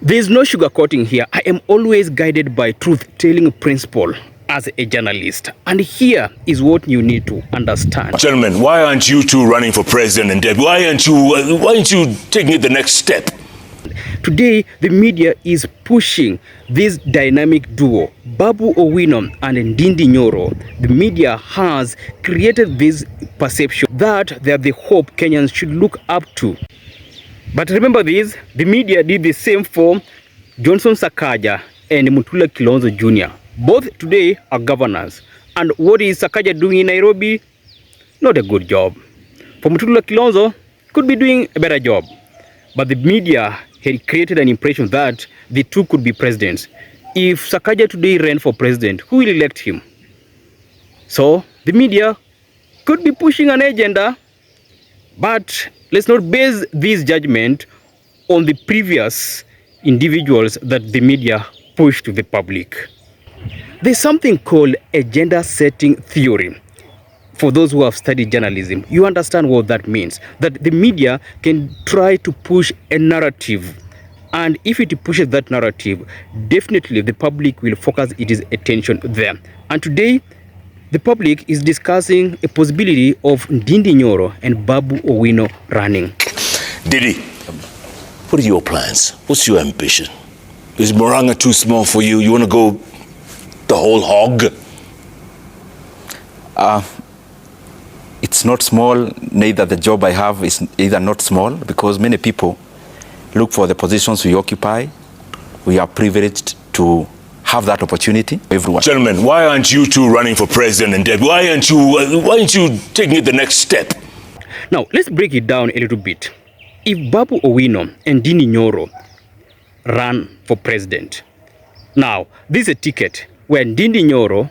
There's no sugarcoating here. I am always guided by truth-telling principle as a journalist. And here is what you need to understand. Gentlemen, why aren't you two running for president? And why aren't you taking it the next step? Today, the media is pushing this dynamic duo, Babu Owino and Ndindi Nyoro. The media has created this perception that they are the hope Kenyans should look up to. But remember this, the media did the same for Johnson Sakaja and Mutula Kilonzo Jr. Both today are governors. And what is Sakaja doing in Nairobi? Not a good job. For Mutula Kilonzo, could be doing a better job. But the media had created an impression that the two could be presidents. If Sakaja today ran for president, who will elect him? So the media could be pushing an agenda, but let's not base this judgment on the previous individuals that the media pushed to the public. There's something called agenda setting theory. For those who have studied journalism, you understand what that means. That the media can try to push a narrative. And if it pushes that narrative, definitely the public will focus its attention there. And today, the public is discussing a possibility of Ndindi Nyoro and Babu Owino running. Didi, what are your plans? What's your ambition? Is Moranga too small for you? You want to go the whole hog? It's not small, neither the job I have is either not small, because many people look for the positions we occupy. We are privileged to have that opportunity. Everyone. Gentlemen, why aren't you two running for president? And why aren't you taking it the next step? Now, let's break it down a little bit. If Babu Owino and Ndindi Nyoro run for president, now, this is a ticket where Ndindi Nyoro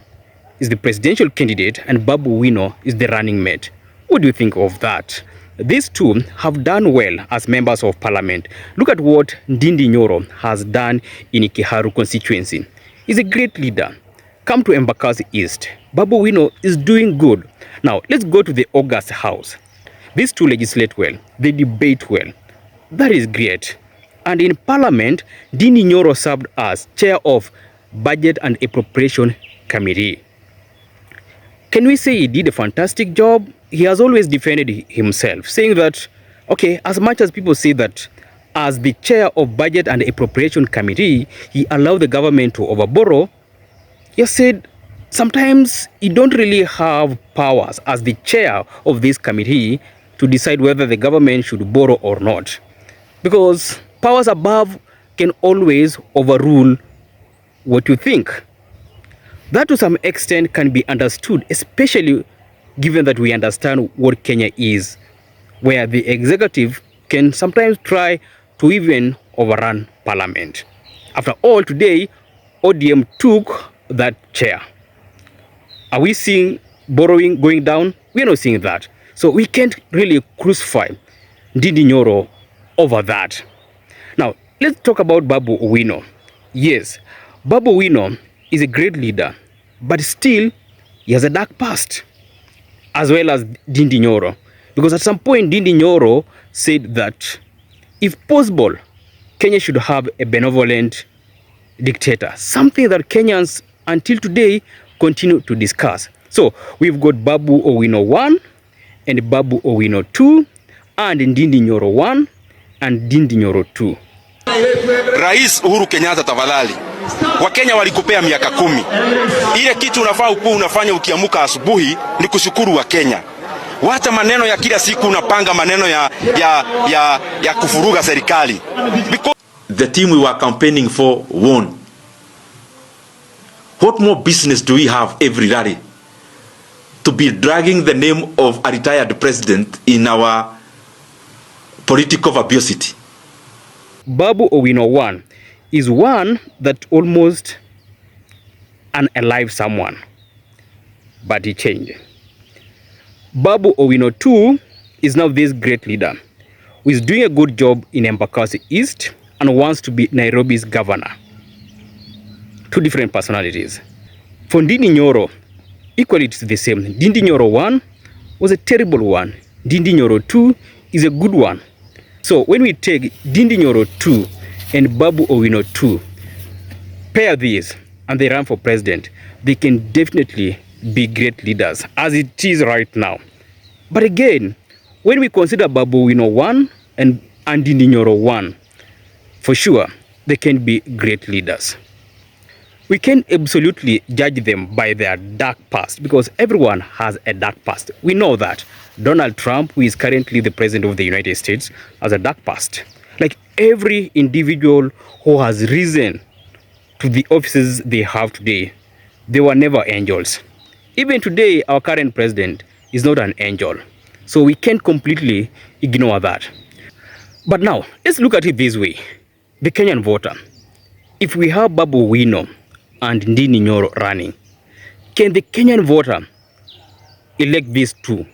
is the presidential candidate and Babu Owino is the running mate. What do you think of that? These two have done well as members of parliament. Look at what Ndindi Nyoro has done in Kiharu constituency. He's a great leader. Come to Embakasi East. Babu Owino is doing good. Now, let's go to the August House. These two legislate well. They debate well. That is great. And in parliament, Ndindi Nyoro served as chair of Budget and Appropriation Committee. Can we say he did a fantastic job? He has always defended himself, saying that, okay, as much as people say that as the chair of Budget and Appropriation Committee, he allowed the government to overborrow, he said sometimes he don't really have powers as the chair of this committee to decide whether the government should borrow or not. Because powers above can always overrule what you think. That to some extent can be understood, especially given that we understand what Kenya is, where the executive can sometimes try to even overrun parliament. After all, today, ODM took that chair. Are we seeing borrowing going down? We are not seeing that. So we can't really crucify Ndindi Nyoro over that. Now, let's talk about Babu Owino. Yes, Babu Owino is a great leader, but still, he has a dark past, as well as Ndindi Nyoro. Because at some point, Ndindi Nyoro said that, if possible, Kenya should have a benevolent dictator, something that Kenyans, until today, continue to discuss. So, we've got Babu Owino 1, and Babu Owino 2, and Ndindi Nyoro 1, and Ndindi Nyoro 2. Rais Uhuru Kenyatta, tafadhali. Wakenya walikupea miaka 10. Ile kitu unafaa ukuwa unafanya ukiamuka asubuhi ni kushukuru wa Kenya. Wacha maneno ya kila siku unapanga maneno ya kufuruga serikali. Because the team we were campaigning for won. What more business do we have every rally to be dragging the name of a retired president in our political verbosity? Babu Owino 1 is one that almost unalive someone, but he changed. Babu Owino 2 is now this great leader who is doing a good job in Embakasi East and wants to be Nairobi's governor. Two different personalities. For Ndindi Nyoro, equally it's the same. Ndindi Nyoro 1 was a terrible one. Ndindi Nyoro 2 is a good one. So when we take Ndindi Nyoro 2 and Babu Owino too, pair these and they run for president, they can definitely be great leaders as it is right now. But again, when we consider Babu Owino 1 and Ndindi Nyoro 1, for sure, they can be great leaders. We can absolutely judge them by their dark past because everyone has a dark past. We know that. Donald Trump, who is currently the president of the United States, has a dark past. Like every individual who has risen to the offices they have today, they were never angels. Even today, our current president is not an angel. So we can't completely ignore that. But now, let's look at it this way. The Kenyan voter, if we have Babu Owino and Ndindi Nyoro running, can the Kenyan voter elect these two?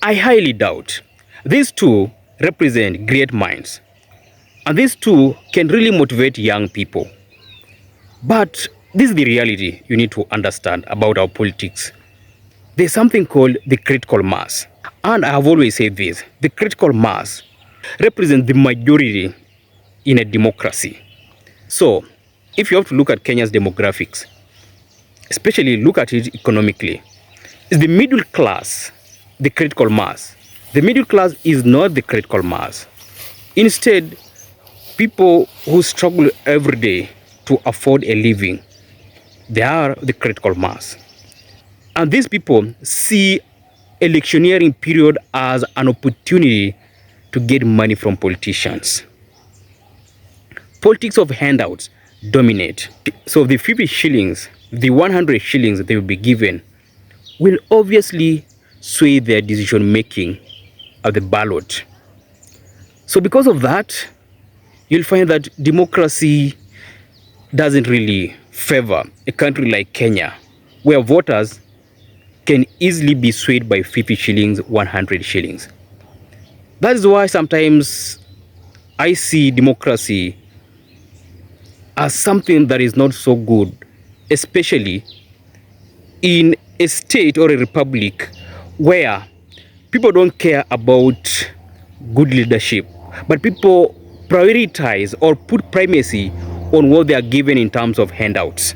I highly doubt. These two represent great minds, and these two can really motivate young people. But this is the reality you need to understand about our politics. There's something called the critical mass. And I have always said this, the critical mass represents the majority in a democracy. So, if you have to look at Kenya's demographics, especially look at it economically, is the middle class the critical mass? The middle class is not the critical mass. Instead, people who struggle every day to afford a living, they are the critical mass. And these people see electioneering period as an opportunity to get money from politicians. Politics of handouts dominate. So the 50 shillings, the 100 shillings they will be given will obviously sway their decision making at the ballot. So because of that, you'll find that democracy doesn't really favor a country like Kenya, where voters can easily be swayed by 50 shillings, 100 shillings. That is why sometimes I see democracy as something that is not so good, especially in a state or a republic where people don't care about good leadership, but people prioritize or put primacy on what they are given in terms of handouts.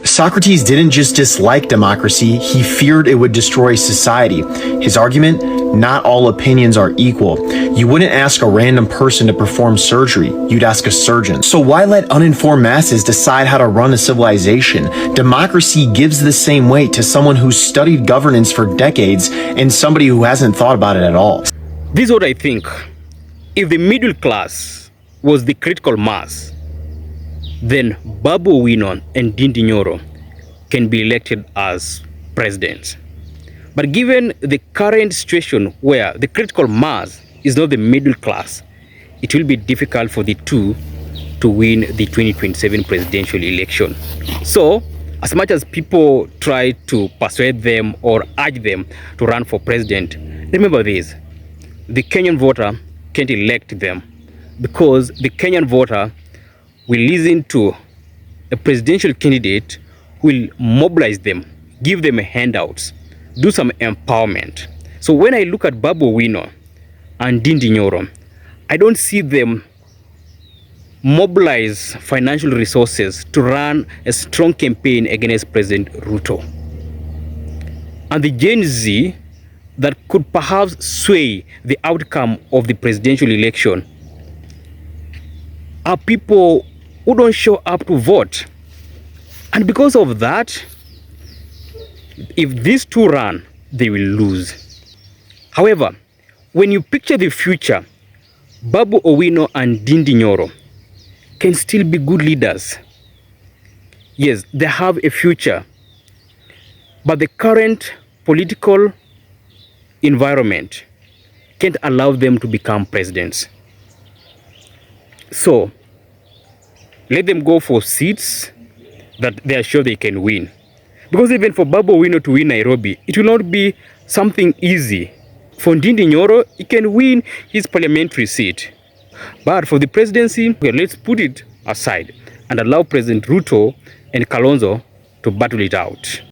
Socrates didn't just dislike democracy, he feared it would destroy society. His argument, not all opinions are equal. You wouldn't ask a random person to perform surgery, you'd ask a surgeon. So why let uninformed masses decide how to run a civilization? Democracy gives the same weight to someone who's studied governance for decades and somebody who hasn't thought about it at all. This is what I think. If the middle class was the critical mass, then Babu Owino and Ndindi Nyoro can be elected as presidents. But given the current situation where the critical mass is not the middle class, it will be difficult for the two to win the 2027 presidential election. So, as much as people try to persuade them or urge them to run for president, remember this, the Kenyan voter can't elect them because the Kenyan voter will listen to a presidential candidate who will mobilize them, give them handouts, do some empowerment. So when I look at Babu Owino and Ndindi Nyoro, I don't see them mobilize financial resources to run a strong campaign against President Ruto. And the Gen Z that could perhaps sway the outcome of the presidential election are people who don't show up to vote. And because of that, if these two run, they will lose. However, when you picture the future, Babu Owino and Ndindi Nyoro can still be good leaders. Yes, they have a future, but the current political environment can't allow them to become presidents. So, let them go for seats that they are sure they can win. Because even for Babu Owino to win Nairobi, it will not be something easy. For Ndindi Nyoro, he can win his parliamentary seat. But for the presidency, well, let's put it aside and allow President Ruto and Kalonzo to battle it out.